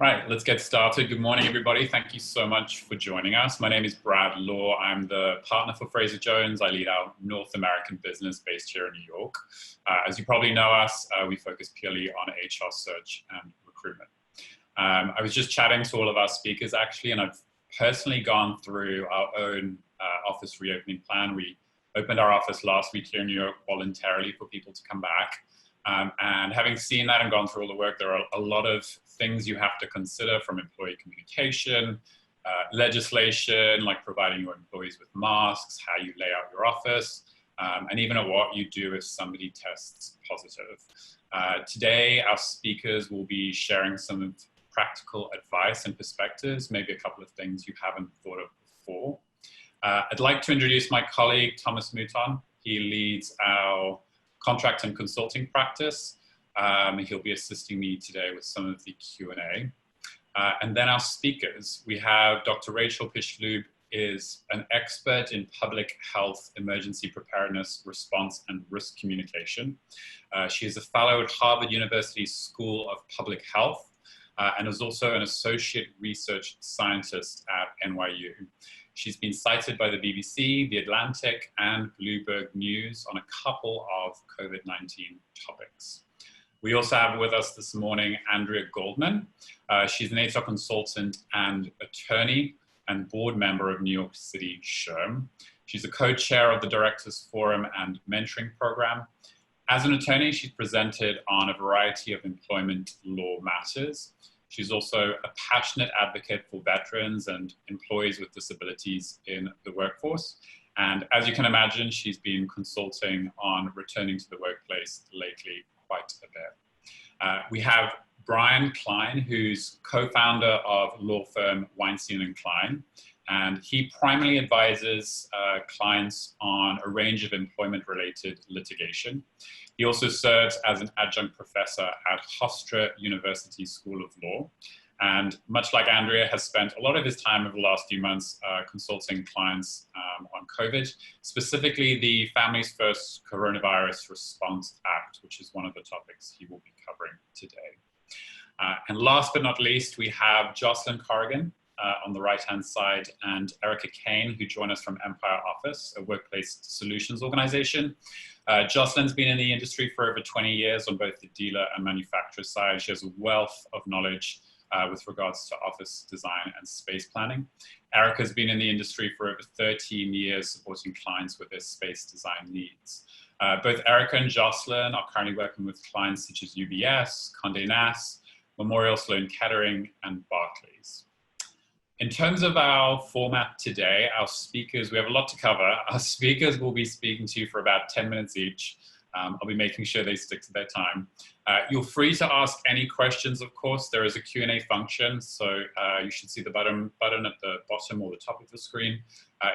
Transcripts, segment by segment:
Right, let's get started. Good morning, everybody. Thank you so much for joining us. My name is Brad Law. I'm the partner for Frazer Jones. I lead our North American business based here in New York. As you probably know us, we focus purely on HR search and recruitment. I was just chatting to all of our speakers actually, and I've personally gone through our own office reopening plan. We opened our office last week here in New York voluntarily for people to come back. And having seen that and gone through all the work, there are a lot of things you have to consider, from employee communication, legislation, like providing your employees with masks, how you lay out your office, and even at what you do if somebody tests positive. Today, our speakers will be sharing some practical advice and perspectives, maybe a couple of things you haven't thought of before. I'd like to introduce my colleague, Thomas Mouton. He leads our contract and consulting practice. He'll be assisting me today with some of the Q&A. And then our speakers, we have Dr. Rachael Piltch-Loeb, is an expert in public health, emergency preparedness, response, and risk communication. She is a fellow at Harvard University School of Public Health and is also an associate research scientist at NYU. She's been cited by the BBC, The Atlantic, and Bloomberg News on a couple of COVID-19 topics. We also have with us this morning Andrea Goldman. She's an HR consultant and attorney and board member of New York City SHRM. She's a co-chair of the Directors Forum and Mentoring Program. As an attorney, she's presented on a variety of employment law matters. She's also a passionate advocate for veterans and employees with disabilities in the workforce. And as you can imagine, she's been consulting on returning to the workplace lately quite a bit. We have Brian Klein, who's co-founder of law firm Weinstein & Klein, and he primarily advises clients on a range of employment-related litigation. He also serves as an adjunct professor at Hofstra University School of Law, and much like Andrea, has spent a lot of his time over the last few months consulting clients on COVID, specifically the Families First Coronavirus Response Act, which is one of the topics he will be covering today. And last but not least, we have Jocelyn Corrigan on the right-hand side, and Erica Cain, who join us from Empire Office, a workplace solutions organization. Jocelyn's been in the industry for over 20 years on both the dealer and manufacturer side. She has a wealth of knowledge with regards to office design and space planning. Erica's been in the industry for over 13 years supporting clients with their space design needs. Both Erica and Jocelyn are currently working with clients such as UBS, Condé Nast, Memorial Sloan Kettering, and Barclays. In terms of our format today, our speakers, we have a lot to cover. Our speakers will be speaking to you for about 10 minutes each. I'll be making sure they stick to their time. You're free to ask any questions, of course. There is a Q&A function, so you should see the button at the bottom or the top of the screen.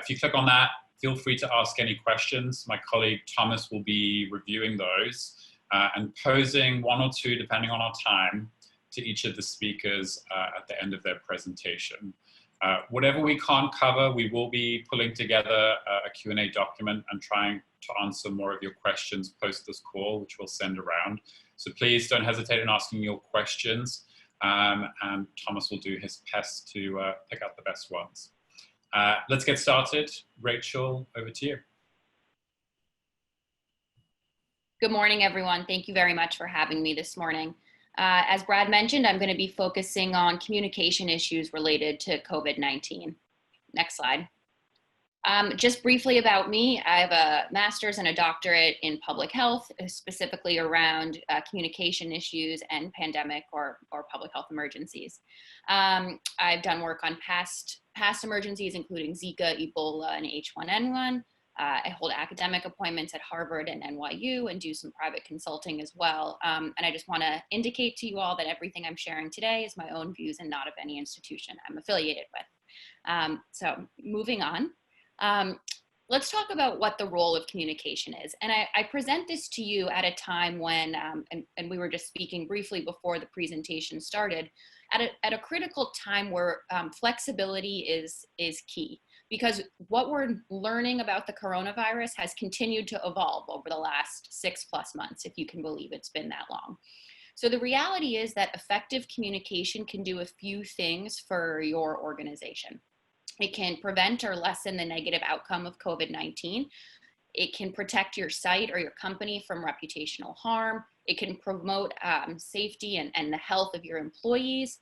If you click on that, feel free to ask any questions. My colleague Thomas will be reviewing those and posing one or two, depending on our time, to each of the speakers at the end of their presentation. Whatever we can't cover, we will be pulling together a Q&A document and trying to answer more of your questions post this call, which we'll send around. So please don't hesitate in asking your questions, and Thomas will do his best to pick out the best ones. Let's get started. Rachael, over to you. Good morning, everyone. Thank you very much for having me this morning. As Brad mentioned, I'm going to be focusing on communication issues related to COVID-19. Next slide. Just briefly about me, I have a master's and a doctorate in public health, specifically around communication issues and pandemic or public health emergencies. I've done work on past emergencies, including Zika, Ebola, and H1N1. I hold academic appointments at Harvard and NYU and do some private consulting as well. And I just want to indicate to you all that everything I'm sharing today is my own views and not of any institution I'm affiliated with. So moving on, let's talk about what the role of communication is. And I present this to you at a time when, and we were just speaking briefly before the presentation started, at a critical time where flexibility is key. Because what we're learning about the coronavirus has continued to evolve over the last 6+ months, if you can believe it's been that long. So the reality is that effective communication can do a few things for your organization. It can prevent or lessen the negative outcome of COVID-19. It can protect your site or your company from reputational harm. It can promote safety and the health of your employees.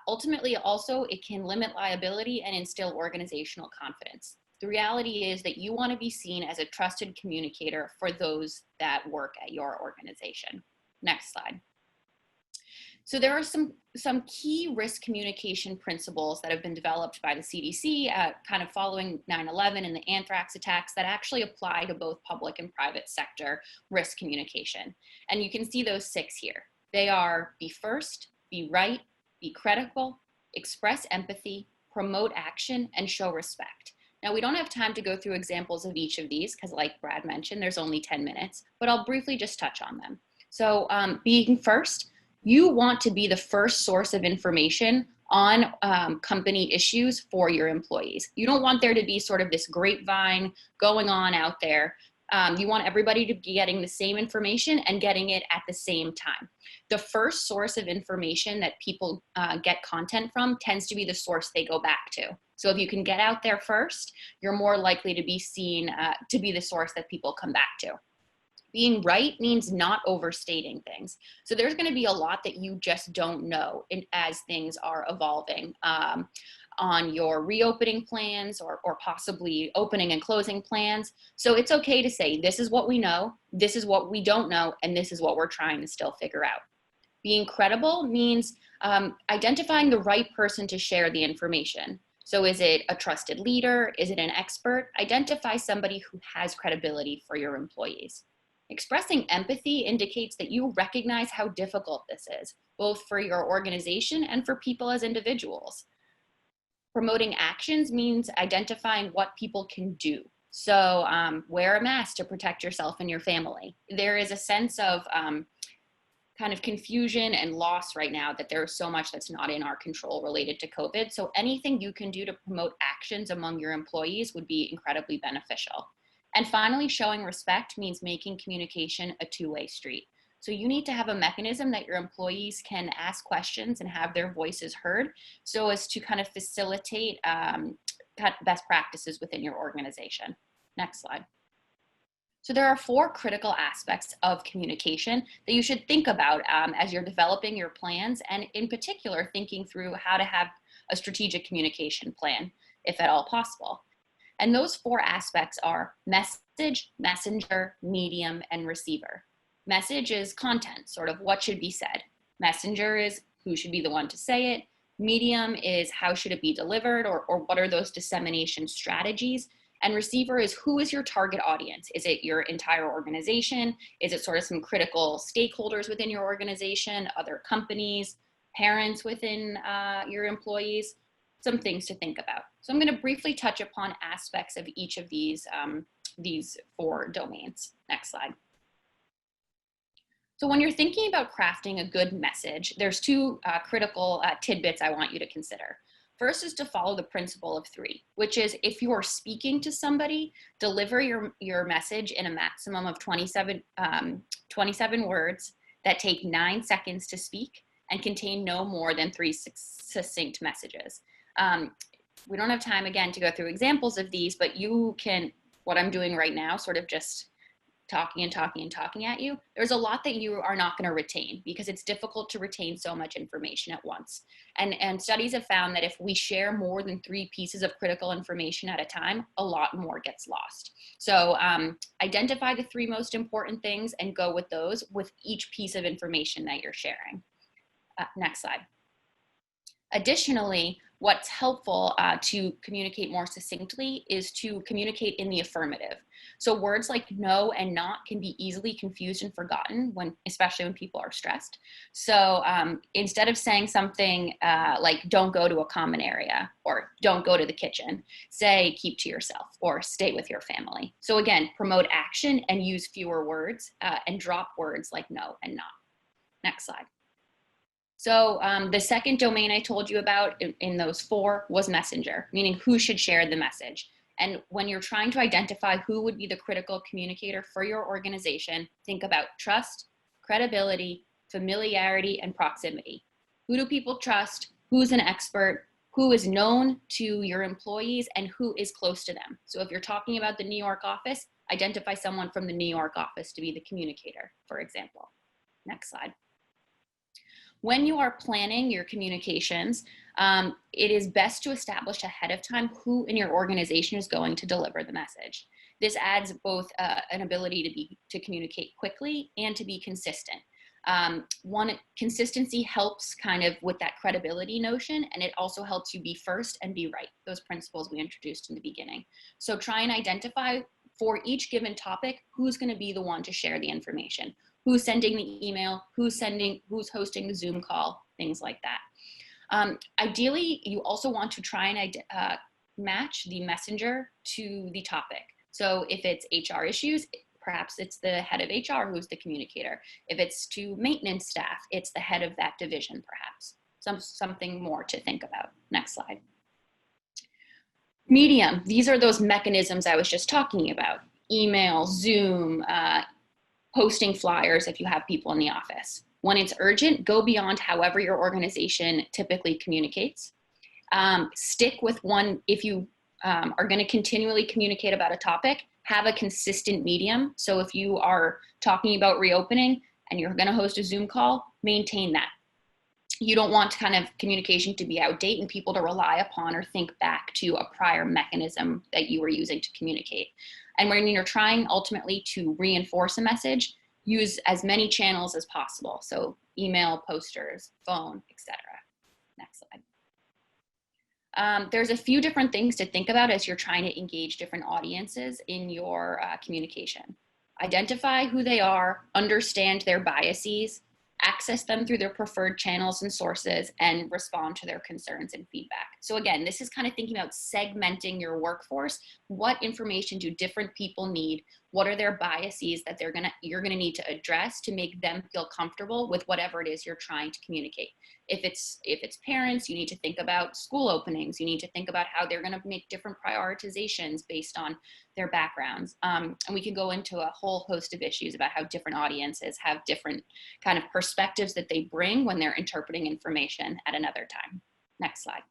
Ultimately, also, it can limit liability and instill organizational confidence. The reality is that you want to be seen as a trusted communicator for those that work at your organization. Next slide. So there are some key risk communication principles that have been developed by the CDC, kind of following 9/11 and the anthrax attacks, that actually apply to both public and private sector risk communication. And you can see those 6 here. They are: be first, be right, be critical, express empathy, promote action, and show respect. Now, we don't have time to go through examples of each of these because, like Brad mentioned, there's only 10 minutes, but I'll briefly just touch on them. So being first, you want to be the first source of information on company issues for your employees. You don't want there to be sort of this grapevine going on out there. You want everybody to be getting the same information and getting it at the same time. The first source of information that people get content from tends to be the source they go back to. So if you can get out there first, you're more likely to be seen to be the source that people come back to. Being right means not overstating things. So there's going to be a lot that you just don't know as things are evolving on your reopening plans or possibly opening and closing plans. So it's okay to say, this is what we know, this is what we don't know, and this is what we're trying to still figure out. Being credible means identifying the right person to share the information. So is it a trusted leader? Is it an expert? Identify somebody who has credibility for your employees. Expressing empathy indicates that you recognize how difficult this is, both for your organization and for people as individuals. Promoting actions means identifying what people can do. So wear a mask to protect yourself and your family. There is a sense of kind of confusion and loss right now that there is so much that's not in our control related to COVID. So anything you can do to promote actions among your employees would be incredibly beneficial. And finally, showing respect means making communication a two-way street. So you need to have a mechanism that your employees can ask questions and have their voices heard so as to kind of facilitate best practices within your organization. Next slide. So there are 4 critical aspects of communication that you should think about as you're developing your plans, and in particular, thinking through how to have a strategic communication plan, if at all possible. And those 4 aspects are message, messenger, medium, and receiver. Message is content, sort of what should be said. Messenger is who should be the one to say it. Medium is how should it be delivered, or what are those dissemination strategies. And receiver is who is your target audience? Is it your entire organization? Is it sort of some critical stakeholders within your organization, other companies, parents within your employees? Some things to think about. So I'm going to briefly touch upon aspects of each of these 4 domains. Next slide. So when you're thinking about crafting a good message, there's 2 critical tidbits I want you to consider. First is to follow the principle of 3, which is if you are speaking to somebody, deliver your message in a maximum of 27 words that take 9 seconds to speak and contain no more than 3 succinct messages. We don't have time again to go through examples of these, but you can, what I'm doing right now, sort of just talking and talking and talking at you, there's a lot that you are not going to retain because it's difficult to retain so much information at once. And studies have found that if we share more than 3 pieces of critical information at a time, a lot more gets lost. So identify the 3 most important things and go with those with each piece of information that you're sharing. Next slide. Additionally, what's helpful to communicate more succinctly is to communicate in the affirmative. So words like no and not can be easily confused and forgotten, especially when people are stressed. So instead of saying something like don't go to a common area or don't go to the kitchen, say keep to yourself or stay with your family. So again, promote action and use fewer words and drop words like no and not. Next slide. So the second domain I told you about in those 4 was messenger, meaning who should share the message. And when you're trying to identify who would be the critical communicator for your organization, think about trust, credibility, familiarity, and proximity. Who do people trust? Who's an expert? Who is known to your employees and who is close to them? So if you're talking about the New York office, identify someone from the New York office to be the communicator, for example. Next slide. When you are planning your communications, it is best to establish ahead of time who in your organization is going to deliver the message. This adds both an ability to communicate quickly and to be consistent. Consistency helps kind of with that credibility notion, and it also helps you be first and be right, those principles we introduced in the beginning. So try and identify for each given topic who's going to be the one to share the information, who's sending the email, who's hosting the Zoom call, things like that. Ideally, you also want to try and match the messenger to the topic. So if it's HR issues, perhaps it's the head of HR who's the communicator. If it's to maintenance staff, it's the head of that division, perhaps. Something more to think about. Next slide. Medium, these are those mechanisms I was just talking about. Email, Zoom, posting flyers if you have people in the office. When it's urgent, go beyond however your organization typically communicates. Stick with one. If you are going to continually communicate about a topic, have a consistent medium. So if you are talking about reopening and you're going to host a Zoom call, maintain that. You don't want kind of communication to be outdated and people to rely upon or think back to a prior mechanism that you were using to communicate. And when you're trying ultimately to reinforce a message, use as many channels as possible. So email, posters, phone, etc. Next slide. There's a few different things to think about as you're trying to engage different audiences in your communication. Identify who they are, understand their biases, access them through their preferred channels and sources, and respond to their concerns and feedback. So again, this is kind of thinking about segmenting your workforce. What information do different people need? What are their biases that you're gonna need to address to make them feel comfortable with whatever it is you're trying to communicate? If it's parents, you need to think about school openings. You need to think about how they're gonna make different prioritizations based on their backgrounds. And we can go into a whole host of issues about how different audiences have different kind of perspectives that they bring when they're interpreting information at another time. Next slide.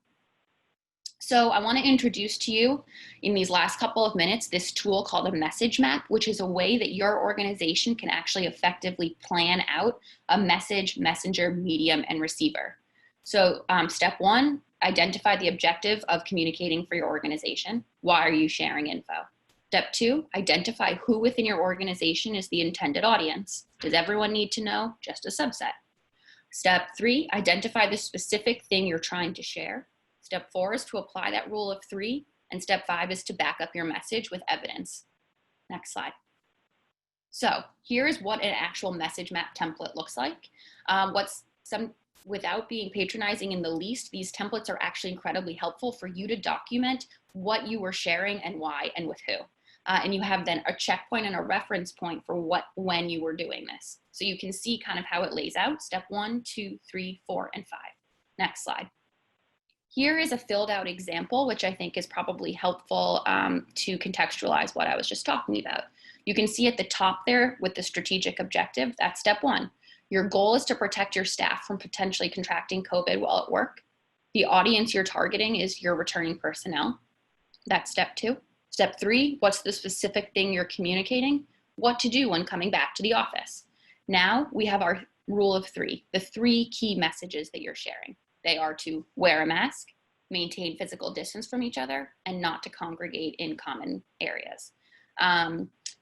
So I want to introduce to you in these last couple of minutes this tool called a message map, which is a way that your organization can actually effectively plan out a message, messenger, medium, and receiver. So step one, identify the objective of communicating for your organization. Why are you sharing info? Step two, identify who within your organization is the intended audience. Does everyone need to know? Just a subset. Step three, identify the specific thing you're trying to share. Step four is to apply that rule of three, and step five is to back up your message with evidence. Next slide. So here is what an actual message map template looks like. Without being patronizing in the least, these templates are actually incredibly helpful for you to document what you were sharing and why and with who. And you have then a checkpoint and a reference point for when you were doing this. So you can see kind of how it lays out, step 1, 2, 3, 4, and 5. Next slide. Here is a filled out example, which I think is probably helpful to contextualize what I was just talking about. You can see at the top there with the strategic objective, that's step 1. Your goal is to protect your staff from potentially contracting COVID while at work. The audience you're targeting is your returning personnel. That's step 2. Step 3, what's the specific thing you're communicating? What to do when coming back to the office. Now we have our rule of 3, the 3 key messages that you're sharing. They are to wear a mask, maintain physical distance from each other, and not to congregate in common areas.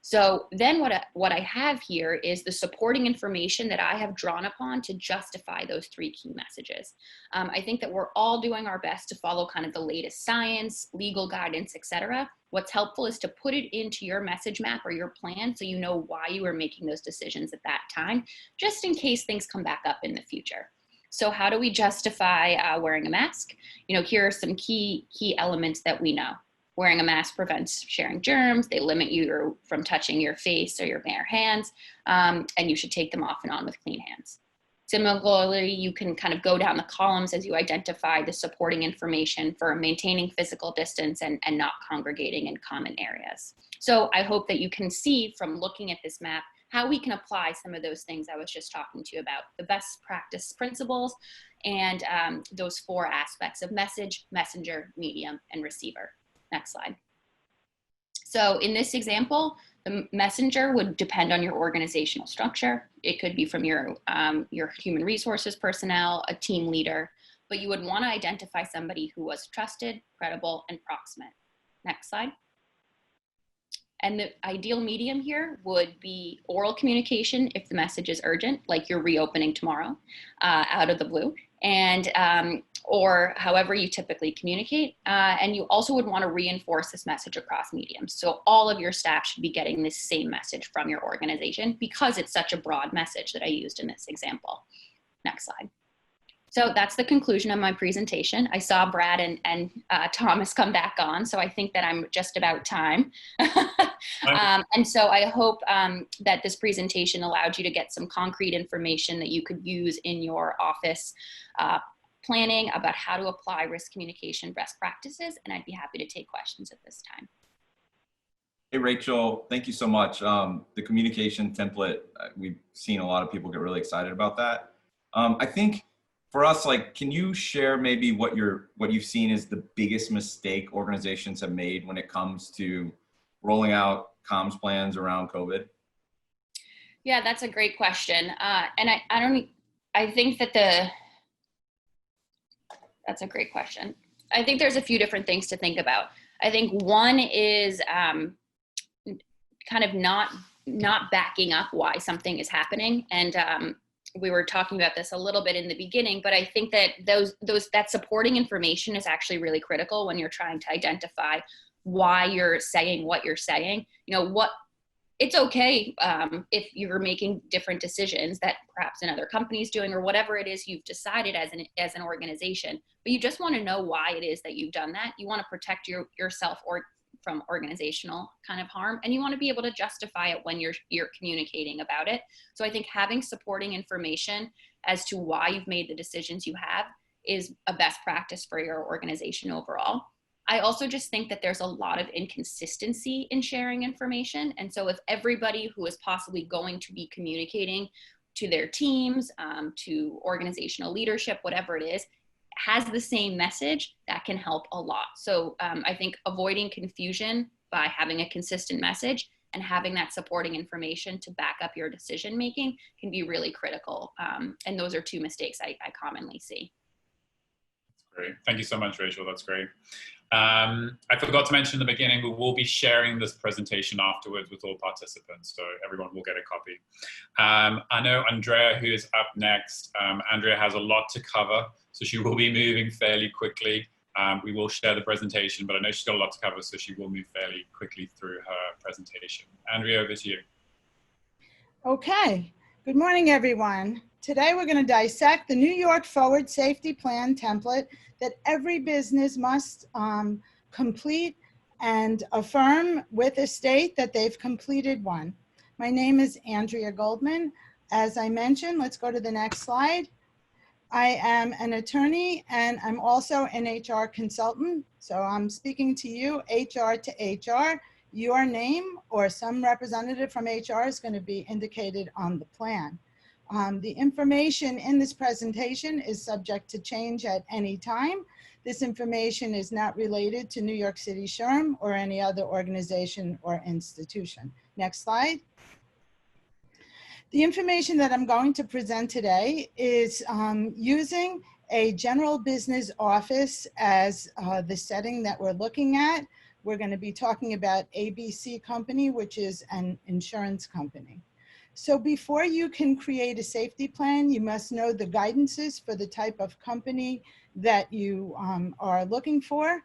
So then what I have here is the supporting information that I have drawn upon to justify those 3 key messages. I think that we're all doing our best to follow kind of the latest science, legal guidance, etc. What's helpful is to put it into your message map or your plan so you know why you were making those decisions at that time, just in case things come back up in the future. So how do we justify wearing a mask? You know, here are some key elements that we know. Wearing a mask prevents sharing germs. They limit you from touching your face or your bare hands, and you should take them off and on with clean hands. Similarly, you can kind of go down the columns as you identify the supporting information for maintaining physical distance and not congregating in common areas. So I hope that you can see from looking at this map how we can apply some of those things I was just talking to you about, the best practice principles, and those 4 aspects of message, messenger, medium, and receiver. Next slide. So in this example, the messenger would depend on your organizational structure. It could be from your human resources personnel, a team leader, but you would want to identify somebody who was trusted, credible, and proximate. Next slide. And the ideal medium here would be oral communication if the message is urgent, like you're reopening tomorrow out of the blue, and or however you typically communicate. And you also would want to reinforce this message across mediums. So all of your staff should be getting this same message from your organization because it's such a broad message that I used in this example. Next slide. So that's the conclusion of my presentation. I saw Brad and Thomas come back on, so I think that I'm just about time. And so I hope that this presentation allowed you to get some concrete information that you could use in your office planning about how to apply risk communication best practices, and I'd be happy to take questions at this time. Hey, Rachel, thank you so much. The communication template, we've seen a lot of people get really excited about that. I think for us, like, can you share maybe what you've seen is the biggest mistake organizations have made when it comes to rolling out comms plans around COVID? Yeah, that's a great question. And I think that that's a great question. I think there's a few different things to think about. I think one is kind of not backing up why something is happening. And we were talking about this a little bit in the beginning, but I think that that supporting information is actually really critical when you're trying to identify why you're saying what you're saying. You know, it's okay if you're making different decisions that perhaps another company's doing or whatever it is you've decided as an organization, but you just want to know why it is that you've done that. You want to protect yourself from organizational kind of harm, and you want to be able to justify it when you're communicating about it. So I think having supporting information as to why you've made the decisions you have is a best practice for your organization overall. I also just think that there's a lot of inconsistency in sharing information. And so if everybody who is possibly going to be communicating to their teams, to organizational leadership, whatever it is, has the same message, that can help a lot. So I think avoiding confusion by having a consistent message and having that supporting information to back up your decision making can be really critical. And those are 2 mistakes I commonly see. That's great. Thank you so much, Rachel. That's great. I forgot to mention in the beginning, we will be sharing this presentation afterwards with all participants, so everyone will get a copy. I know Andrea, who is up next, Andrea has a lot to cover, so she will be moving fairly quickly. We will share the presentation, but I know she's got a lot to cover, so she will move fairly quickly through her presentation. Andrea, over to you. Okay, good morning, everyone. Today we're going to dissect the New York Forward Safety Plan template that every business must complete and affirm with a state that they've completed one. My name is Andrea Goldman. As I mentioned, let's go to the next slide. I am an attorney and I'm also an HR consultant. So I'm speaking to you, HR to HR. Your name or some representative from HR is going to be indicated on the plan. The information in this presentation is subject to change at any time. This information is not related to New York City SHRM or any other organization or institution. Next slide. The information that I'm going to present today is using a general business office as the setting that we're looking at. We're going to be talking about ABC Company, which is an insurance company. So before you can create a safety plan, you must know the guidances for the type of company that you are looking for.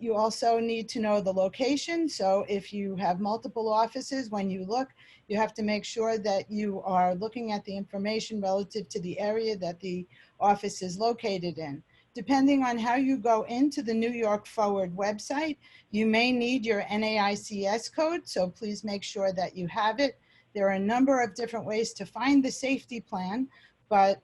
You also need to know the location. So if you have multiple offices, when you look, you have to make sure that you are looking at the information relative to the area that the office is located in. Depending on how you go into the New York Forward website, you may need your NAICS code, so please make sure that you have it. There are a number of different ways to find the safety plan, but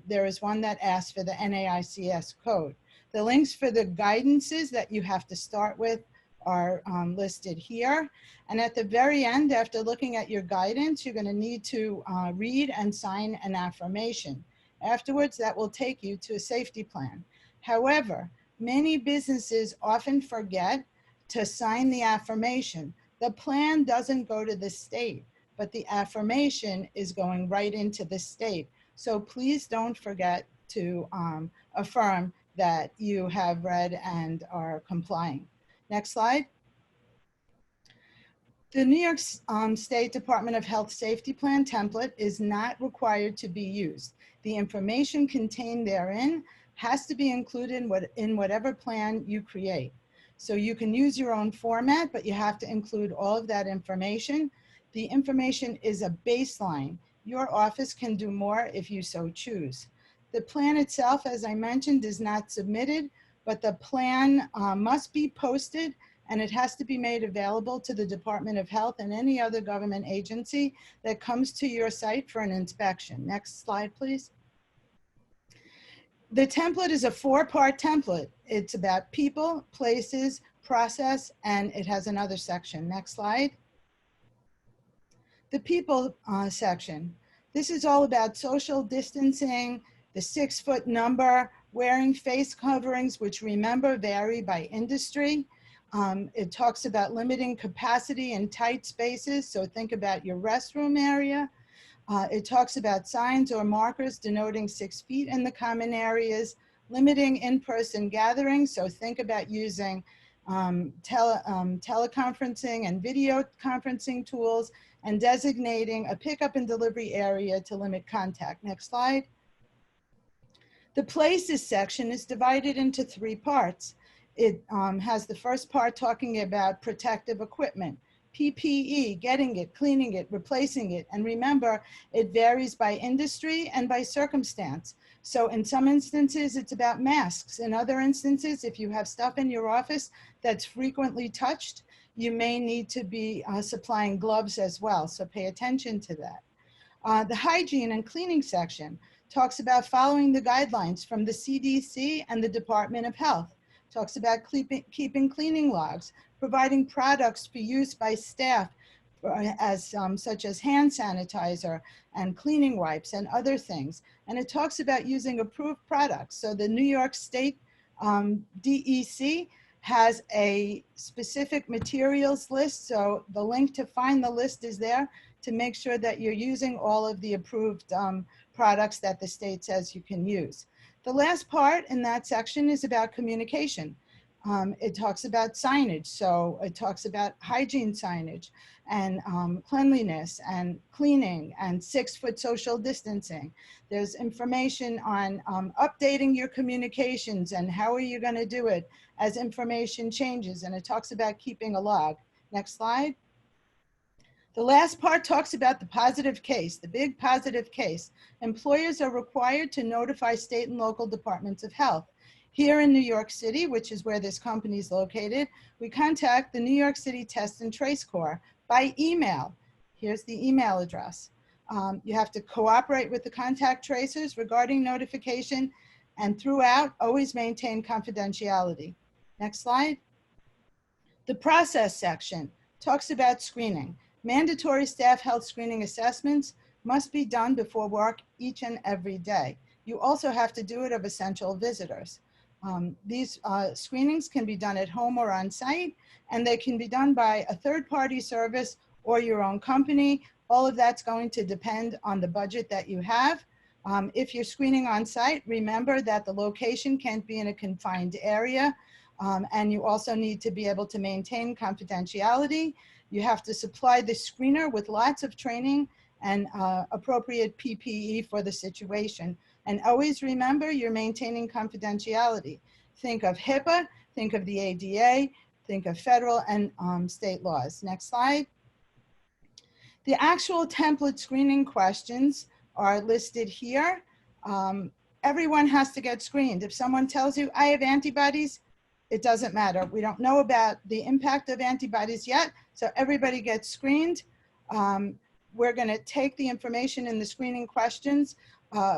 there is one that asks for the NAICS code. The links for the guidances that you have to start with are listed here. And at the very end, after looking at your guidance, you're going to need to read and sign an affirmation. Afterwards, that will take you to a safety plan. However, many businesses often forget to sign the affirmation. The plan doesn't go to the state, but the affirmation is going right into the state. So please don't forget to affirm that you have read and are complying. Next slide. The New York State Department of Health Safety Plan template is not required to be used. The information contained therein has to be included in whatever plan you create. So you can use your own format, but you have to include all of that information. The information is a baseline. Your office can do more if you so choose. The plan itself, as I mentioned, is not submitted, but the plan must be posted, and it has to be made available to the Department of Health and any other government agency that comes to your site for an inspection. Next slide, please. The template is a 4-part template. It's about people, places, process, and it has another section. Next slide. The people section. This is all about social distancing, the 6-foot number, wearing face coverings, which remember vary by industry. It talks about limiting capacity in tight spaces, so think about your restroom area. It talks about signs or markers denoting 6 feet in the common areas, limiting in-person gatherings, so think about using teleconferencing and video conferencing tools, and designating a pickup and delivery area to limit contact. Next slide. The places section is divided into 3 parts. It has the first part talking about protective equipment, PPE, getting it, cleaning it, replacing it. And remember, it varies by industry and by circumstance. So in some instances, it's about masks. In other instances, if you have stuff in your office that's frequently touched, you may need to be supplying gloves as well. So pay attention to that. The hygiene and cleaning section talks about following the guidelines from the CDC and the Department of Health. Talks about keeping cleaning logs, providing products for use by staff such as hand sanitizer and cleaning wipes and other things. And it talks about using approved products. So the New York State DEC has a specific materials list. So the link to find the list is there to make sure that you're using all of the approved products that the state says you can use. The last part in that section is about communication. It talks about signage. So it talks about hygiene signage and cleanliness and cleaning and 6-foot social distancing. There's information on updating your communications and how are you going to do it as information changes. And it talks about keeping a log. Next slide. The last part talks about the positive case, the big positive case. Employers are required to notify state and local departments of health. Here in New York City, which is where this company is located, we contact the New York City Test and Trace Corps by email. Here's the email address. You have to cooperate with the contact tracers regarding notification, and throughout, always maintain confidentiality. Next slide. The process section talks about screening. Mandatory staff health screening assessments must be done before work each and every day. You also have to do it of essential visitors. These screenings can be done at home or on site, and they can be done by a third-party service or your own company. All of that's going to depend on the budget that you have. If you're screening on site, remember that the location can't be in a confined area, and you also need to be able to maintain confidentiality. You have to supply the screener with lots of training and appropriate PPE for the situation. And always remember, you're maintaining confidentiality. Think of HIPAA, think of the ADA, think of federal and state laws. Next slide. The actual template screening questions are listed here. Everyone has to get screened. If someone tells you, I have antibodies, it doesn't matter. We don't know about the impact of antibodies yet, so everybody gets screened. We're going to take the information in the screening questions.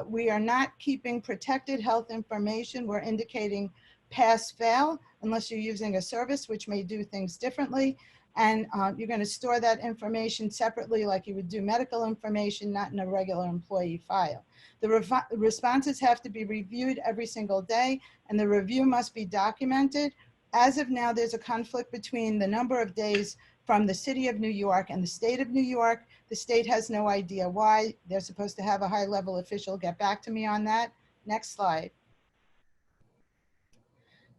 We are not keeping protected health information. We're indicating pass-fail. unless you're using a service which may do things differently. And you're going to store that information separately like you would do medical information, not in a regular employee file. The responses have to be reviewed every single day, and the review must be documented. As of now, there's a conflict between the number of days from the city of New York and the state of New York. The state has no idea why. They're supposed to have a high-level official get back to me on that. Next slide.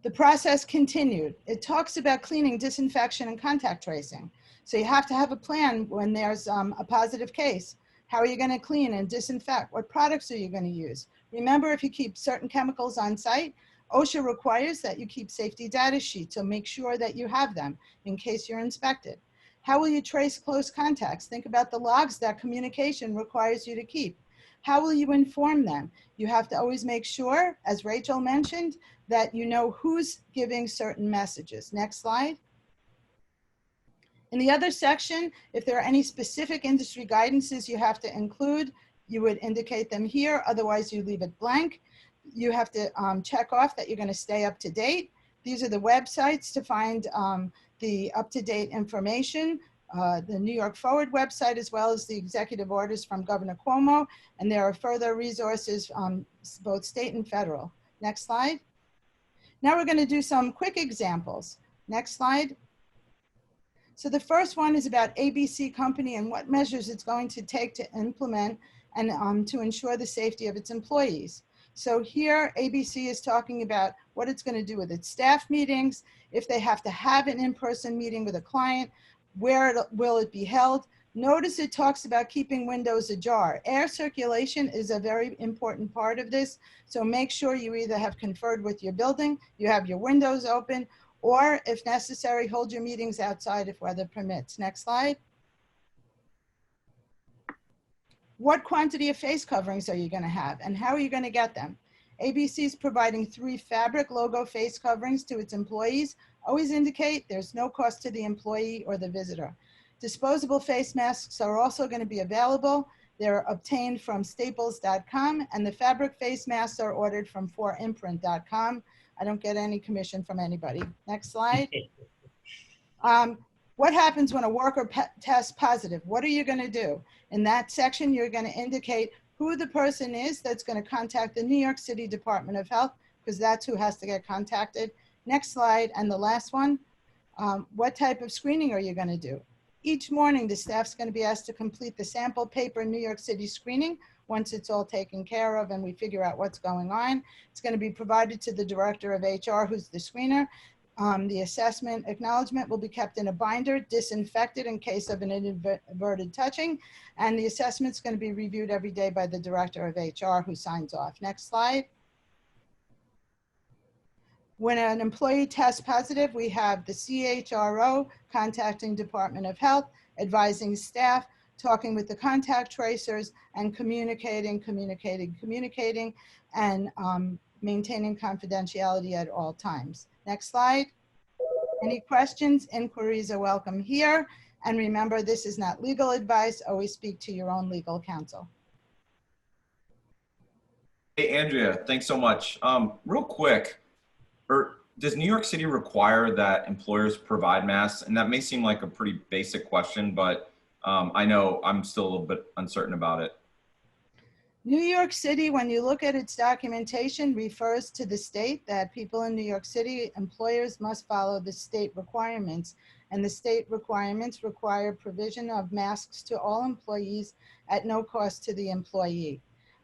The process continued. It talks about cleaning, disinfection, and contact tracing. So you have to have a plan when there's a positive case. How are you going to clean and disinfect? What products are you going to use? Remember, if you keep certain chemicals on site, OSHA requires that you keep safety data sheets, so make sure that you have them in case you're inspected. How will you trace close contacts? Think about the logs that communication requires you to keep. How will you inform them? You have to always make sure, as Rachel mentioned, that you know who's giving certain messages. Next slide. In the other section, if there are any specific industry guidances you have to include, you would indicate them here, otherwise you leave it blank. You have to check off that you're going to stay up to date. These are the websites to find the up-to-date information, the New York Forward website, as well as the executive orders from Governor Cuomo, and there are further resources, both state and federal. Next slide. Now we're going to do some quick examples. Next slide. So the first one is about ABC Company and what measures it's going to take to implement and to ensure the safety of its employees. So here, ABC is talking about what it's going to do with its staff meetings, if they have to have an in-person meeting with a client, where will it be held. Notice it talks about keeping windows ajar. Air circulation is a very important part of this, so make sure you either have conferred with your building, you have your windows open, or if necessary, hold your meetings outside if weather permits. Next slide. What quantity of face coverings are you going to have, and how are you going to get them? ABC is providing 3 fabric logo face coverings to its employees. Always indicate there's no cost to the employee or the visitor. Disposable face masks are also going to be available. They're obtained from staples.com, and the fabric face masks are ordered from 4imprint.com. I don't get any commission from anybody. Next slide. What happens when a worker tests positive? What are you going to do? In that section, you're going to indicate who the person is that's going to contact the New York City Department of Health, because that's who has to get contacted. Next slide, and the last one. What type of screening are you going to do? Each morning, the staff's going to be asked to complete the sample paper New York City screening. Once it's all taken care of and we figure out what's going on, it's going to be provided to the director of HR, who's the screener. The assessment acknowledgement will be kept in a binder, disinfected in case of an inadvertent touching, and the assessment's going to be reviewed every day by the director of HR, who signs off. Next slide. When an employee tests positive, we have the CHRO contacting Department of Health, advising staff, talking with the contact tracers, and communicating, and maintaining confidentiality at all times. Next slide. Any questions, inquiries are welcome here. And remember, this is not legal advice. Always speak to your own legal counsel. Hey, Andrea, thanks so much. Real quick, does New York City require that employers provide masks? And that may seem like a pretty basic question, but I know I'm still a little bit uncertain about it. New York City, when you look at its documentation, refers to the state that people in New York City, employers must follow the state requirements. And the state requirements require provision of masks to all employees at no cost to the employee.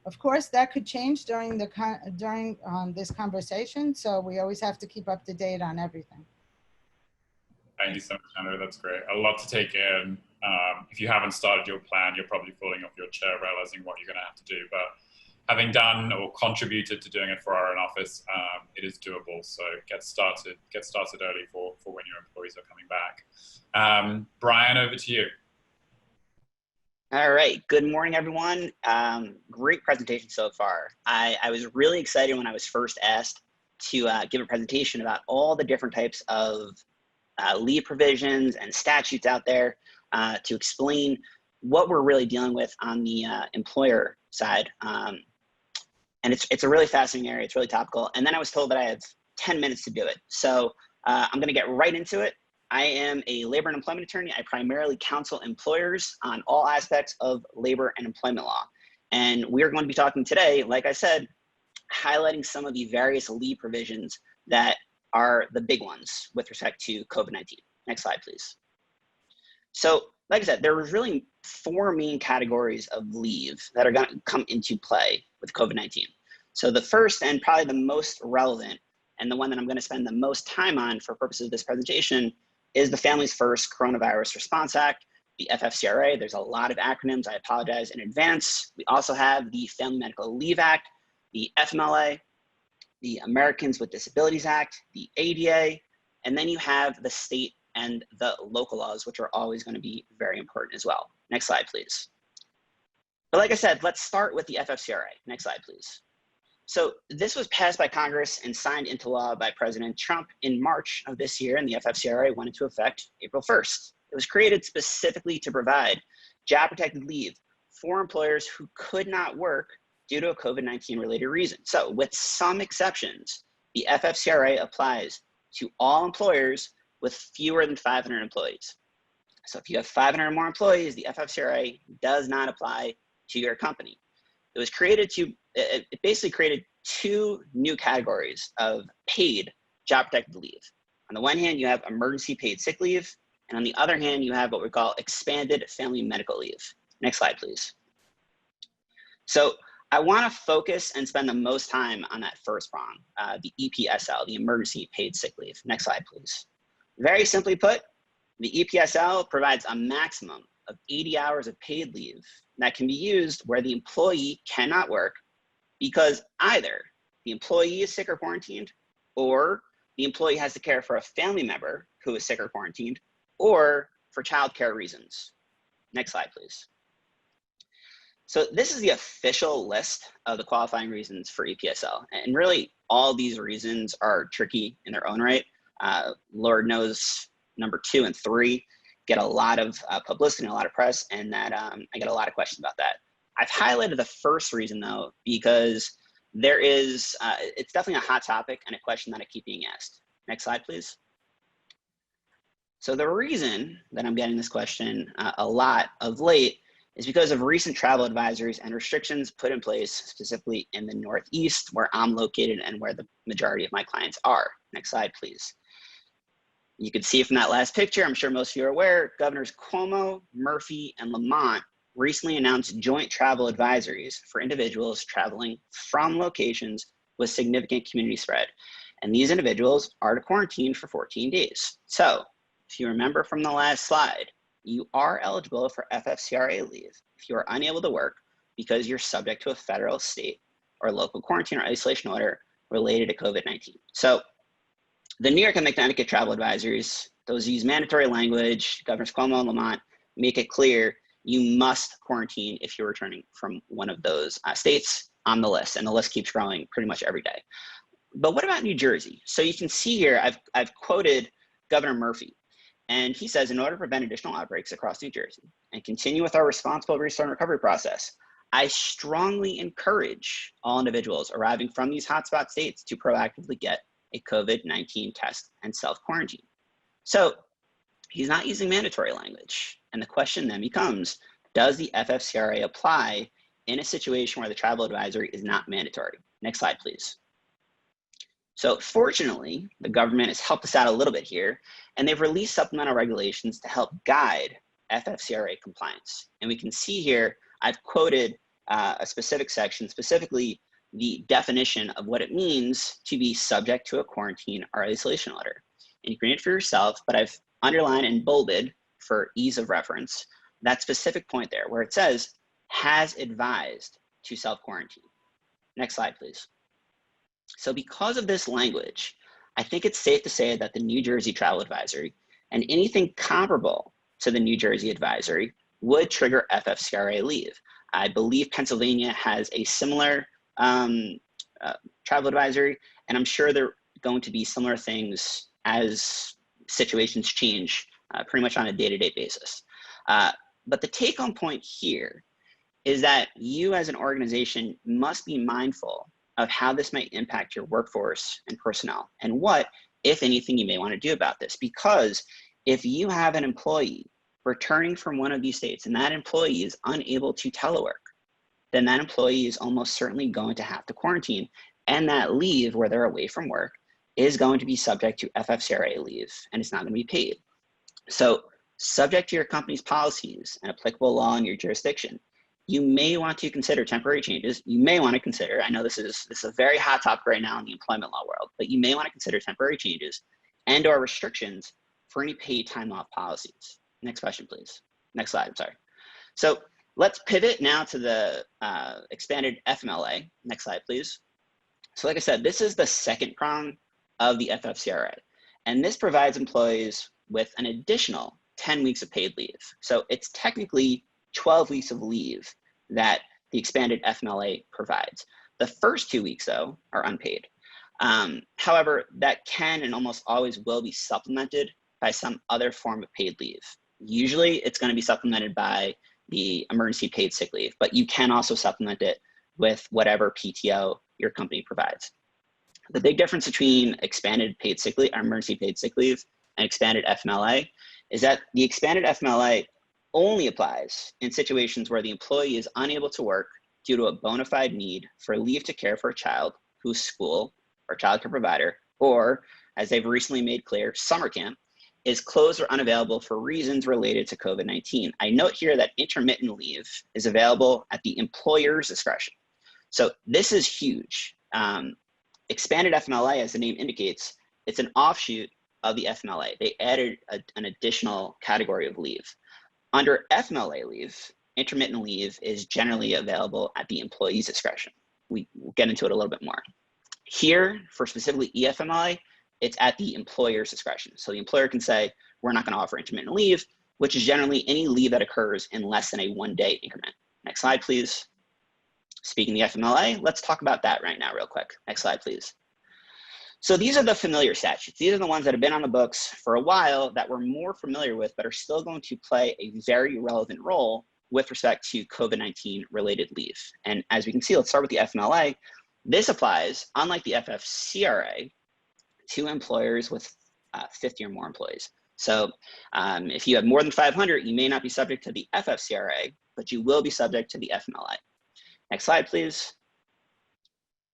Of course, that could change during this conversation, so we always have to keep up to date on everything. Thank you so much, Andrea. That's great. A lot to take in. If you haven't started your plan, you're probably falling off your chair realizing what you're going to have to do. But having done or contributed to doing it for our own office, it is doable. So get started early for when your employees are coming back. Brian, over to you. All right. Good morning, everyone. Great presentation so far. I was really excited when I was first asked to give a presentation about all the different types of leave provisions and statutes out there to explain what we're really dealing with on the employer side. And it's a really fascinating area. It's really topical. And then I was told that I have 10 minutes to do it. So I'm going to get right into it. I am a labor and employment attorney. I primarily counsel employers on all aspects of labor and employment law. And we're going to be talking today, like I said, highlighting some of the various leave provisions that are the big ones with respect to COVID-19. Next slide, please. So, like I said, there was really 4 main categories of leave that are going to come into play with COVID-19. So the first and probably the most relevant, and the one that I'm going to spend the most time on for purposes of this presentation, is the Families First Coronavirus Response Act, the FFCRA. There's a lot of acronyms. I apologize in advance. We also have the Family Medical Leave Act, the FMLA, the Americans with Disabilities Act, the ADA, and then you have the state and the local laws, which are always going to be very important as well. Next slide, please. But like I said, let's start with the FFCRA. Next slide, please. So this was passed by Congress and signed into law by President Trump in March of this year, and the FFCRA went into effect April 1st. It was created specifically to provide job-protected leave for employers who could not work due to a COVID-19 related reason. So with some exceptions, the FFCRA applies to all employers with fewer than 500 employees. So if you have 500 or more employees, the FFCRA does not apply to your company. It was created to, it basically created 2 new categories of paid job protected leave. On the one hand, you have emergency paid sick leave, and on the other hand, you have what we call expanded family medical leave. Next slide, please. So I want to focus and spend the most time on that first prong, the EPSL, the emergency paid sick leave. Next slide, please. Very simply put, the EPSL provides a maximum of 80 hours of paid leave that can be used where the employee cannot work because either the employee is sick or quarantined, or the employee has to care for a family member who is sick or quarantined, or for childcare reasons. Next slide, please. So this is the official list of the qualifying reasons for EPSL. And really, all these reasons are tricky in their own right. Lord knows number 2 and 3 get a lot of publicity and a lot of press, and that I get a lot of questions about that. I've highlighted the first reason though, because there is, it's definitely a hot topic and a question that I keep being asked. Next slide, please. So the reason that I'm getting this question a lot of late is because of recent travel advisories and restrictions put in place specifically in the Northeast, where I'm located and where the majority of my clients are. Next slide, please. You can see from that last picture, I'm sure most of you are aware, Governors Cuomo, Murphy, and Lamont recently announced joint travel advisories for individuals traveling from locations with significant community spread. And these individuals are to quarantine for 14 days. So if you remember from the last slide, you are eligible for FFCRA leave if you are unable to work because you're subject to a federal, state, or local quarantine or isolation order related to COVID-19. So the New York and Connecticut travel advisories, those use mandatory language. Governors Cuomo and Lamont make it clear you must quarantine if you're returning from one of those states on the list, and the list keeps growing pretty much every day. But what about New Jersey? So you can see here, I've quoted Governor Murphy, and he says, in order to prevent additional outbreaks across New Jersey and continue with our responsible restart and recovery process, I strongly encourage all individuals arriving from these hotspot states to proactively get a COVID-19 test and self-quarantine. So he's not using mandatory language. And the question then becomes, does the FFCRA apply in a situation where the travel advisory is not mandatory? Next slide, please. So fortunately, the government has helped us out a little bit here, and they've released supplemental regulations to help guide FFCRA compliance. And we can see here, I've quoted a specific section, specifically the definition of what it means to be subject to a quarantine or isolation order. And you can read it for yourself, but I've underlined and bolded for ease of reference that specific point there where it says, has advised to self-quarantine. Next slide, please. So because of this language, I think it's safe to say that the New Jersey Travel Advisory and anything comparable to the New Jersey Advisory would trigger FFCRA leave. I believe Pennsylvania has a similar travel advisory, and I'm sure there are going to be similar things as situations change pretty much on a day-to-day basis. But the take-home point here is that you as an organization must be mindful of how this might impact your workforce and personnel, and what, if anything you may want to do about this. Because if you have an employee returning from one of these states and that employee is unable to telework, then that employee is almost certainly going to have to quarantine, and that leave where they're away from work is going to be subject to FFCRA leave, and it's not going to be paid. So subject to your company's policies and applicable law in your jurisdiction, you may want to consider temporary changes. You may want to consider, I know this is a very hot topic right now in the employment law world, but you may want to consider temporary changes and or restrictions for any paid time off policies. Next question, please. Next slide, I'm sorry. So let's pivot now to the expanded FMLA. Next slide, please. So like I said, this is the second prong of the FFCRA, and this provides employees with an additional 10 weeks of paid leave. So it's technically 12 weeks of leave that the expanded FMLA provides. The first 2 weeks, though, are unpaid. However, that can and almost always will be supplemented by some other form of paid leave. Usually, it's going to be supplemented by the emergency paid sick leave, but you can also supplement it with whatever PTO your company provides. The big difference between expanded paid sick leave, or emergency paid sick leave, and expanded FMLA is that the expanded FMLA only applies in situations where the employee is unable to work due to a bona fide need for leave to care for a child whose school or childcare provider, or as they've recently made clear, summer camp, is closed or unavailable for reasons related to COVID-19. I note here that intermittent leave is available at the employer's discretion. So this is huge. Expanded FMLA, as the name indicates, it's an offshoot of the FMLA. They added an additional category of leave. Under FMLA leave, intermittent leave is generally available at the employee's discretion. We'll get into it a little bit more. Here, for specifically EFMLA, it's at the employer's discretion. So the employer can say, we're not going to offer intermittent leave, which is generally any leave that occurs in less than a 1-day increment. Next slide, please. Speaking of the FMLA, let's talk about that right now real quick. Next slide, please. So these are the familiar statutes. These are the ones that have been on the books for a while that we're more familiar with, but are still going to play a very relevant role with respect to COVID-19 related leave. And as we can see, let's start with the FMLA. This applies, unlike the FFCRA, to employers with 50 or more employees. So if you have more than 500, you may not be subject to the FFCRA, but you will be subject to the FMLA. Next slide, please.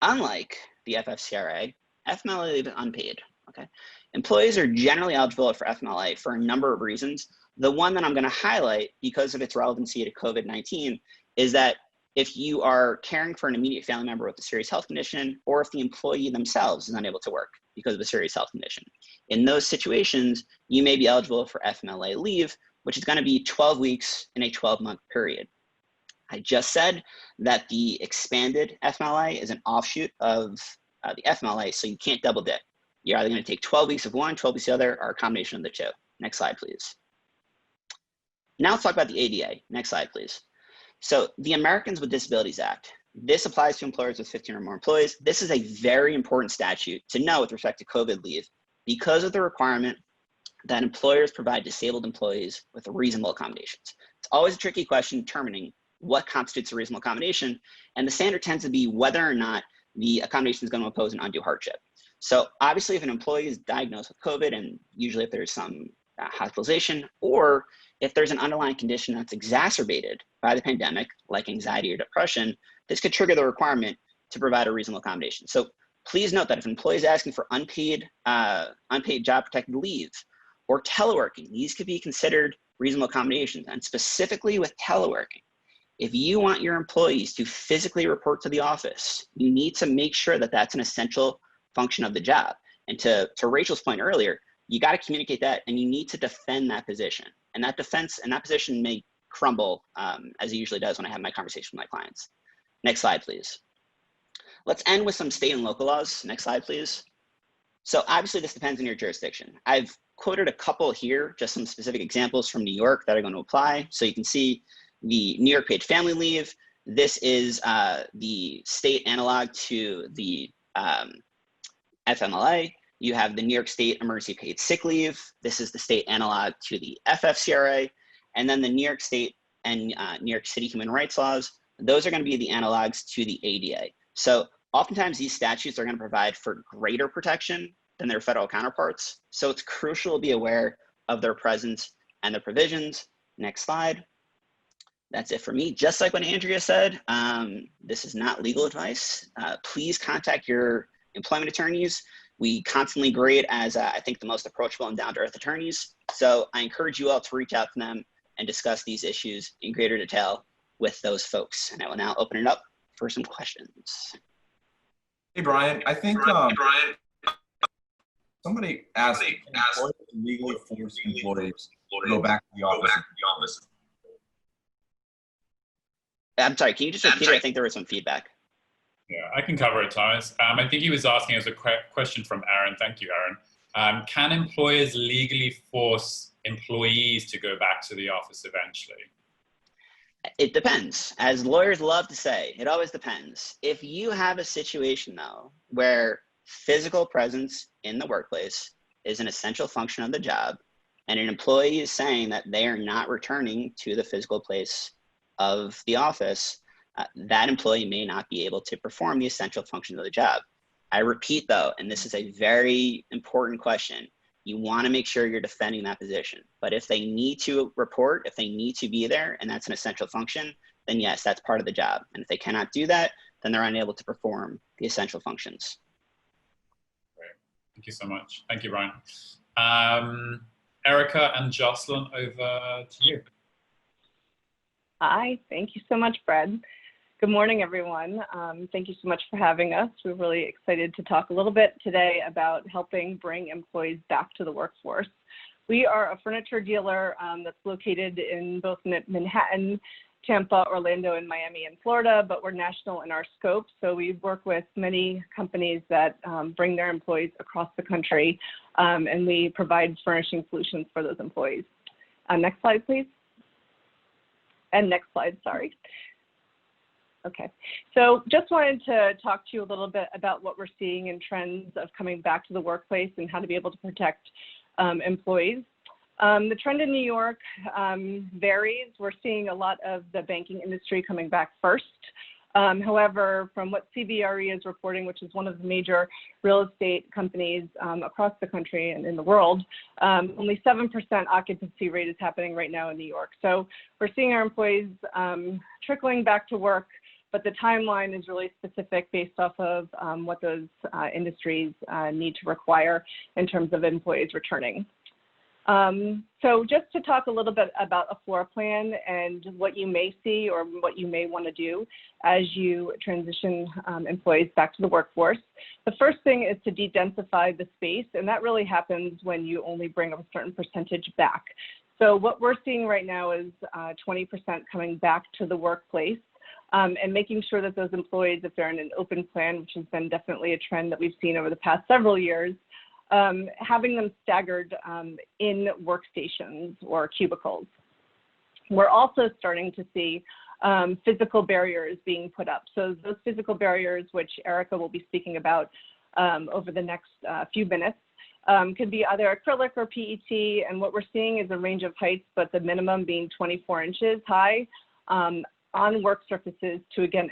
Unlike the FFCRA, FMLA leave is unpaid, okay? Employees are generally eligible for FMLA for a number of reasons. The one that I'm gonna highlight because of its relevancy to COVID-19 is that if you are caring for an immediate family member with a serious health condition, or if the employee themselves is unable to work because of a serious health condition. In those situations, you may be eligible for FMLA leave, which is gonna be 12 weeks in a 12-month period. I just said that the expanded FMLA is an offshoot of the FMLA, so you can't double dip. You're either gonna take 12 weeks of one, 12 weeks of the other, or a combination of the two. Next slide, please. Now let's talk about the ADA. Next slide, please. So the Americans with Disabilities Act, this applies to employers with 15 or more employees. This is a very important statute to know with respect to COVID leave because of the requirement that employers provide disabled employees with reasonable accommodations. It's always a tricky question determining what constitutes a reasonable accommodation, and the standard tends to be whether or not the accommodation is going to impose an undue hardship. So obviously if an employee is diagnosed with COVID, and usually if there's some hospitalization, or if there's an underlying condition that's exacerbated by the pandemic, like anxiety or depression, this could trigger the requirement to provide a reasonable accommodation. So please note that if an employee is asking for unpaid job protected leave or teleworking, these could be considered reasonable accommodations. And specifically with teleworking, if you want your employees to physically report to the office, you need to make sure that that's an essential function of the job. And to Rachel's point earlier, you got to communicate that, and you need to defend that position. And that defense and that position may crumble, as it usually does when I have my conversation with my clients. Next slide, please. Let's end with some state and local laws. Next slide, please. So obviously this depends on your jurisdiction. I've quoted a couple here, just some specific examples from New York that are going to apply. So you can see the New York paid family leave. This is the state analog to the FMLA. You have the New York State emergency paid sick leave. This is the state analog to the FFCRA. And then the New York State and New York City human rights laws. Those are going to be the analogs to the ADA. So oftentimes these statutes are going to provide for greater protection than their federal counterparts. So it's crucial to be aware of their presence and their provisions. Next slide. That's it for me. Just like what Andrea said, this is not legal advice. Please contact your employment attorneys. We constantly grade as I think the most approachable and down-to-earth attorneys. So I encourage you all to reach out to them and discuss these issues in greater detail with those folks. And I will now open it up for some questions. Hey, Brian, I think somebody asked legally forced employees to go back to the office. I'm sorry, can you just repeat it? I think there was some feedback. Yeah, I can cover it, Thomas. I think he was asking as a question from Aaron. Thank you, Aaron. Can employers legally force employees to go back to the office eventually? It depends. As lawyers love to say, it always depends. If you have a situation, though, where physical presence in the workplace is an essential function of the job, and an employee is saying that they are not returning to the physical place of the office, that employee may not be able to perform the essential functions of the job. I repeat, though, and this is a very important question, you want to make sure you're defending that position. But if they need to report, if they need to be there, and that's an essential function, then yes, that's part of the job. And if they cannot do that, then they're unable to perform the essential functions. Great. Thank you so much. Thank you, Brian. Erica and Jocelyn, over to you. Hi, thank you so much, Brad. Good morning, everyone. Thank you so much for having us. We're really excited to talk a little bit today about helping bring employees back to the workforce. We are a furniture dealer that's located in both Manhattan, Tampa, Orlando, and Miami in Florida, but we're national in our scope. So we work with many companies that bring their employees across the country, and we provide furnishing solutions for those employees. Next slide, please. And next slide, sorry. Okay, so just wanted to talk to you a little bit about what we're seeing in trends of coming back to the workplace and how to be able to protect employees. The trend in New York varies. We're seeing a lot of the banking industry coming back first. However, from what CBRE is reporting, which is one of the major real estate companies across the country and in the world, only 7% occupancy rate is happening right now in New York. So we're seeing our employees trickling back to work, but the timeline is really specific based off of what those industries need to require in terms of employees returning. So just to talk a little bit about a floor plan and what you may see or what you may want to do as you transition employees back to the workforce. The first thing is to de-densify the space, and that really happens when you only bring a certain percentage back. So what we're seeing right now is 20% coming back to the workplace. And making sure that those employees, if they're in an open plan, which has been definitely a trend that we've seen over the past several years, having them staggered in workstations or cubicles. We're also starting to see physical barriers being put up. So those physical barriers, which Erica will be speaking about over the next few minutes, could be either acrylic or PET. And what we're seeing is a range of heights, but the minimum being 24 inches high on work surfaces to, again,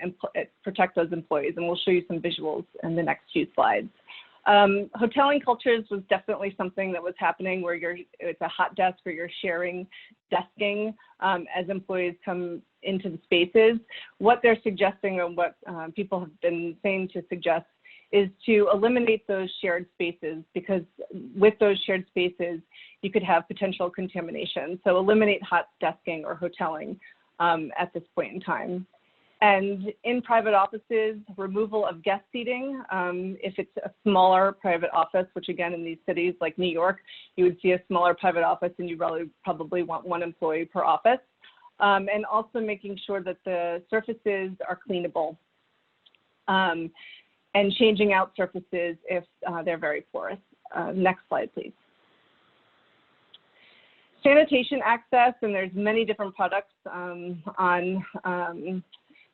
protect those employees. And we'll show you some visuals in the next few slides. Hoteling cultures was definitely something that was happening where it's a hot desk or you're sharing desking as employees come into the spaces. What they're suggesting and what people have been saying to suggest is to eliminate those shared spaces, because with those shared spaces, you could have potential contamination. So eliminate hot desking or hoteling at this point in time. And in private offices, removal of guest seating. If it's a smaller private office, which again, in these cities like New York, you would see a smaller private office and you probably want one employee per office. And also making sure that the surfaces are cleanable. And changing out surfaces if they're very porous. Next slide, please. Sanitation access, and there's many different products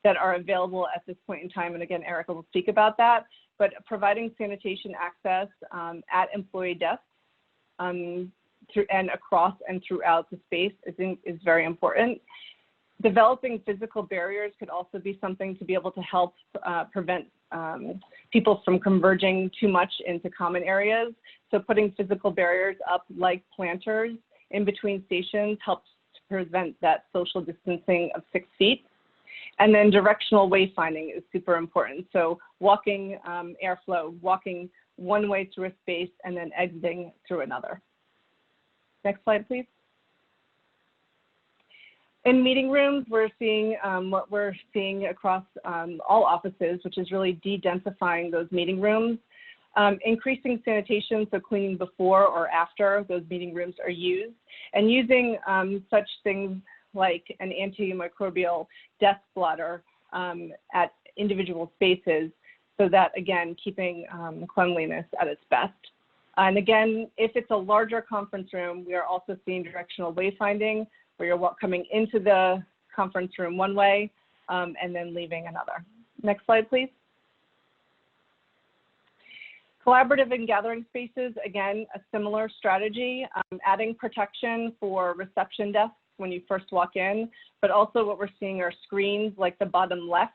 that are available at this point in time. And again, Erica will speak about that, but providing sanitation access at employee desks through and across and throughout the space is very important. Developing physical barriers could also be something to be able to help prevent people from converging too much into common areas. So putting physical barriers up like planters in between stations helps to prevent that social distancing of 6 feet. And then directional wayfinding is super important. So walking airflow, walking one way through a space and then exiting through another. Next slide, please. In meeting rooms, we're seeing what we're seeing across all offices, which is really de-densifying those meeting rooms, increasing sanitation, so cleaning before or after those meeting rooms are used, and using such things like an antimicrobial desk blotter at individual spaces, so that, again, keeping cleanliness at its best. And again, if it's a larger conference room, we are also seeing directional wayfinding, where you're coming into the conference room one way and then leaving another. Next slide, please. Collaborative and gathering spaces, again, a similar strategy, adding protection for reception desks when you first walk in, but also what we're seeing are screens like the bottom left.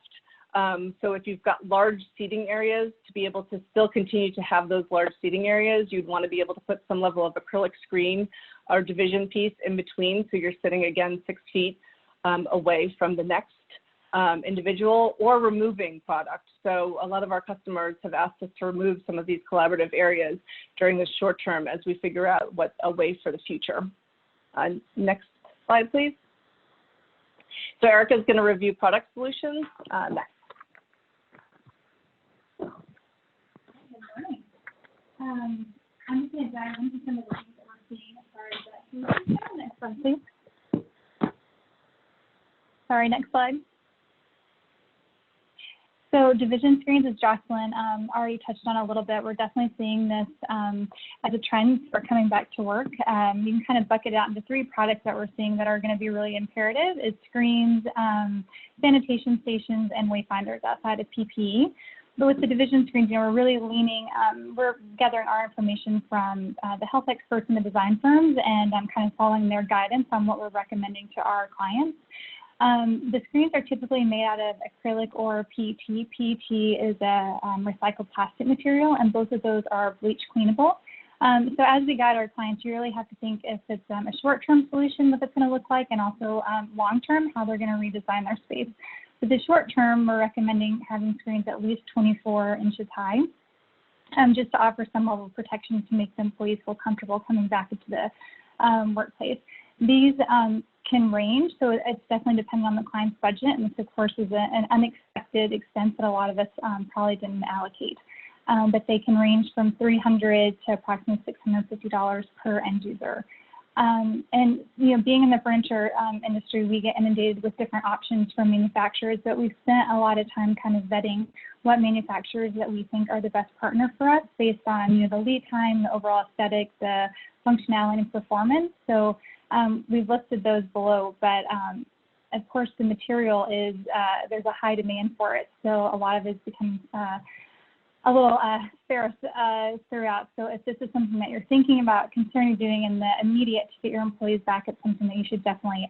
So if you've got large seating areas, to be able to still continue to have those large seating areas, you'd want to be able to put some level of acrylic screen or division piece in between, so you're sitting again 6 feet away from the next individual, or removing product. So a lot of our customers have asked us to remove some of these collaborative areas during the short term as we figure out what a way for the future. Next slide, please. So Erica's going to review product solutions. Next. Good morning. I'm just going to dive into some of the things that we're seeing as far as that solution. Next one, please. Sorry, next slide. So division screens, as Jocelyn already touched on a little bit, we're definitely seeing this as a trend for coming back to work. You can kind of bucket it out into 3 products that we're seeing that are going to be really imperative. It's screens, sanitation stations, and wayfinders outside of PPE. But with the division screens, you know, we're really leaning, we're gathering our information from the health experts and the design firms, and kind of following their guidance on what we're recommending to our clients. The screens are typically made out of acrylic or PET. PET is a recycled plastic material, and both of those are bleach cleanable. So as we guide our clients, you really have to think if it's a short-term solution, what it's going to look like, and also long-term, how they're going to redesign their space. For the short-term, we're recommending having screens at least 24 inches high, just to offer some level of protection to make the employees feel comfortable coming back into the workplace. These can range, so it's definitely depending on the client's budget, and this, of course, is an unexpected expense that a lot of us probably didn't allocate. But they can range from $300 to approximately $650 per end user. And you know, being in the furniture industry, we get inundated with different options from manufacturers, but we've spent a lot of time kind of vetting what manufacturers that we think are the best partner for us based on, you know, the lead time, the overall aesthetic, the functionality and performance. So we've listed those below, but of course the material is, there's a high demand for it. So a lot of it's become a little scarce throughout. So if this is something that you're thinking about, considering doing in the immediate to get your employees back, it's something that you should definitely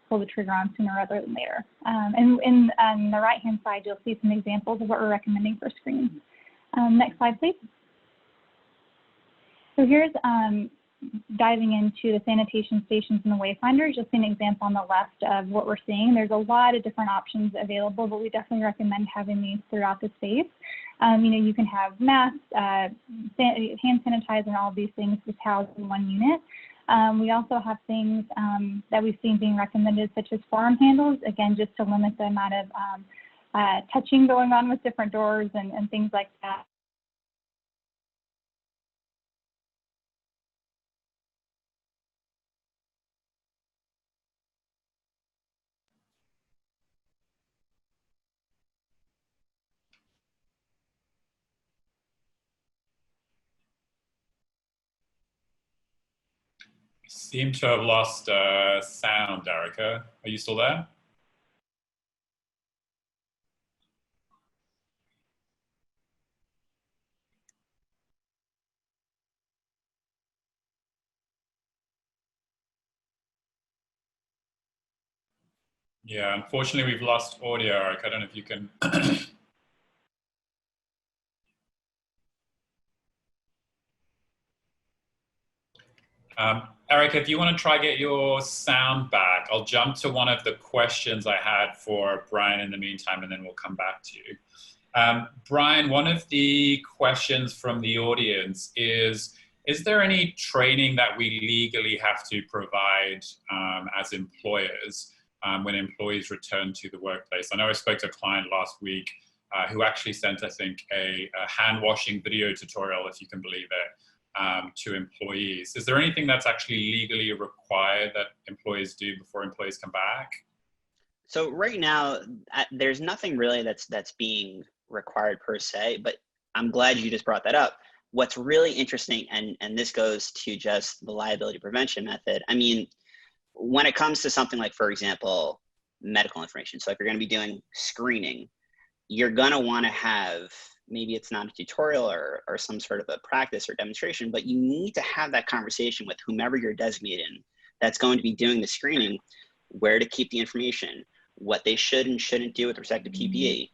pull the trigger on sooner rather than later. And on the right-hand side, you'll see some examples of what we're recommending for screens. Next slide, please. So here's diving into the sanitation stations and the wayfinders. You'll see an example on the left of what we're seeing. There's a lot of different options available, but we definitely recommend having these throughout the space. You know, you can have masks, hand sanitizer, and all of these things just housed in one unit. We also have things that we've seen being recommended, such as forearm handles, again, just to limit the amount of touching going on with different doors and things like that. Seem to have lost sound, Erica. Are you still there? Yeah, unfortunately, we've lost audio, Eric. I don't know if you can. Eric, if you want to try get your sound back, I'll jump to one of the questions I had for Brian in the meantime, and then we'll come back to you. Brian, one of the questions from the audience is there any training that we legally have to provide as employers when employees return to the workplace? I know I spoke to a client last week who actually sent, I think, a hand washing video tutorial, if you can believe it, to employees. Is there anything that's actually legally required that employees do before employees come back? So right now, there's nothing really that's being required per se, but I'm glad you just brought that up. What's really interesting, and this goes to just the liability prevention method. I mean, when it comes to something like, for example, medical information. So if you're going to be doing screening, you're going to want to have, maybe it's not a tutorial or some sort of a practice or demonstration, but you need to have that conversation with whomever you're designating that's going to be doing the screening, where to keep the information, what they should and shouldn't do with respect to PPE.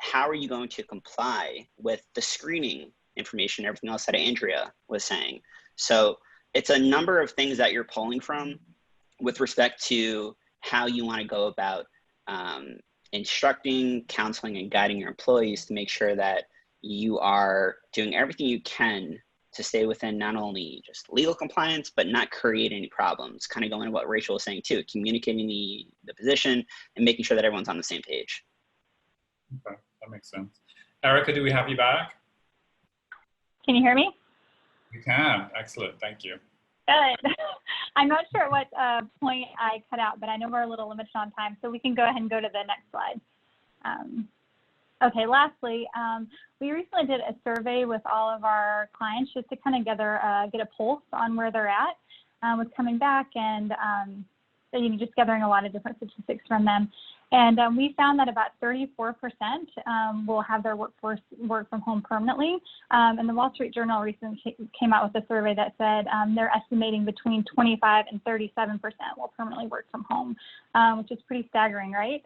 How are you going to comply with the screening information, everything else that Andrea was saying? So it's a number of things that you're pulling from with respect to how you want to go about instructing, counseling, and guiding your employees to make sure that you are doing everything you can to stay within not only just legal compliance, but not create any problems. Kind of going to what Rachel was saying too, communicating the position and making sure that everyone's on the same page. Okay, that makes sense. Erica, do we have you back? Can you hear me? You can. Excellent. Thank you. Good. I'm not sure what point I cut out, but I know we're a little limited on time, so we can go ahead and go to the next slide. Okay, lastly, we recently did a survey with all of our clients just to kind of get a pulse on where they're at with coming back, and just gathering a lot of different statistics from them. And we found that about 34% will have their workforce work from home permanently. And the Wall Street Journal recently came out with a survey that said they're estimating between 25 and 37% will permanently work from home, which is pretty staggering, right?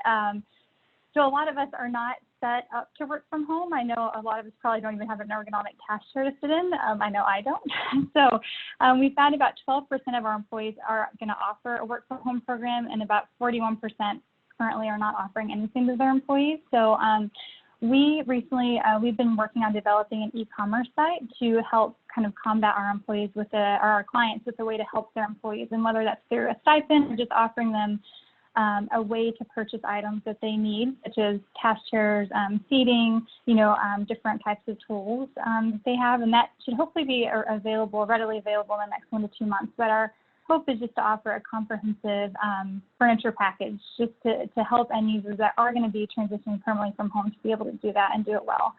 So a lot of us are not set up to work from home. I know a lot of us probably don't even have an ergonomic task chair to sit in. I know I don't. So we found about 12% of our employees are going to offer a work from home program, and about 41% currently are not offering anything to their employees. So we recently, we've been working on developing an e-commerce site to help kind of combat our employees or our clients with a way to help their employees, and whether that's through a stipend or just offering them a way to purchase items that they need, such as task chairs, seating, different types of tools that they have. And that should hopefully be readily available in the next 1 to 2 months. But our hope is just to offer a comprehensive furniture package just to help end users that are going to be transitioning permanently from home to be able to do that and do it well.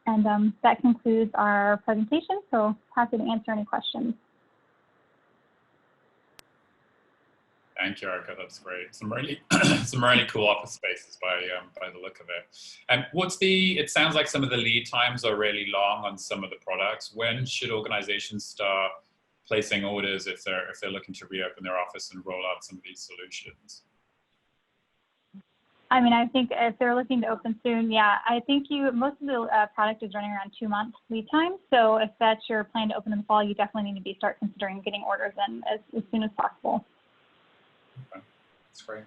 And that concludes our presentation, so happy to answer any questions. Thank you, Erica. That's great. Some really cool office spaces by the look of it. And it sounds like some of the lead times are really long on some of the products. When should organizations start placing orders if they're looking to reopen their office and roll out some of these solutions? I mean, I think if they're looking to open soon, yeah, I think most of the product is running around 2 months lead time. So if that's your plan to open in the fall, you definitely need to start considering getting orders in as soon as possible. Okay, that's great.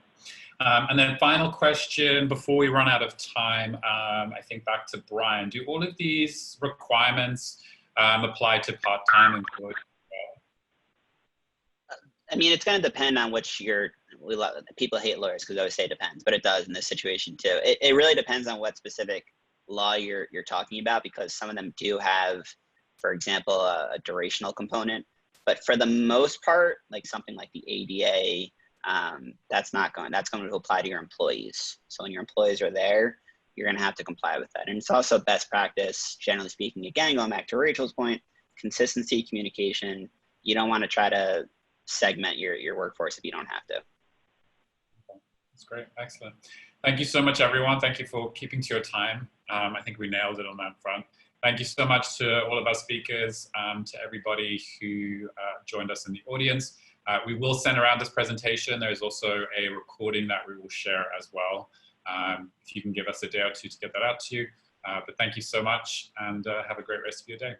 And then final question before we run out of time, I think back to Brian. Do all of these requirements apply to part-time employees? I mean, it's going to depend on which people hate lawyers because they always say it depends, but it does in this situation too. It really depends on what specific law you're talking about, because some of them do have, for example, a durational component. But for the most part, like something like the ADA, that's going to apply to your employees. So when your employees are there, you're going to have to comply with that. And it's also best practice, generally speaking, again, going back to Rachel's point, consistency, communication. You don't want to try to segment your workforce if you don't have to. That's great. Excellent. Thank you so much, everyone. Thank you for keeping to your time. I think we nailed it on that front. Thank you so much to all of our speakers, to everybody who joined us in the audience. We will send around this presentation. There is also a recording that we will share as well. If you can give us a day or two to get that out to you. But thank you so much, and have a great rest of your day.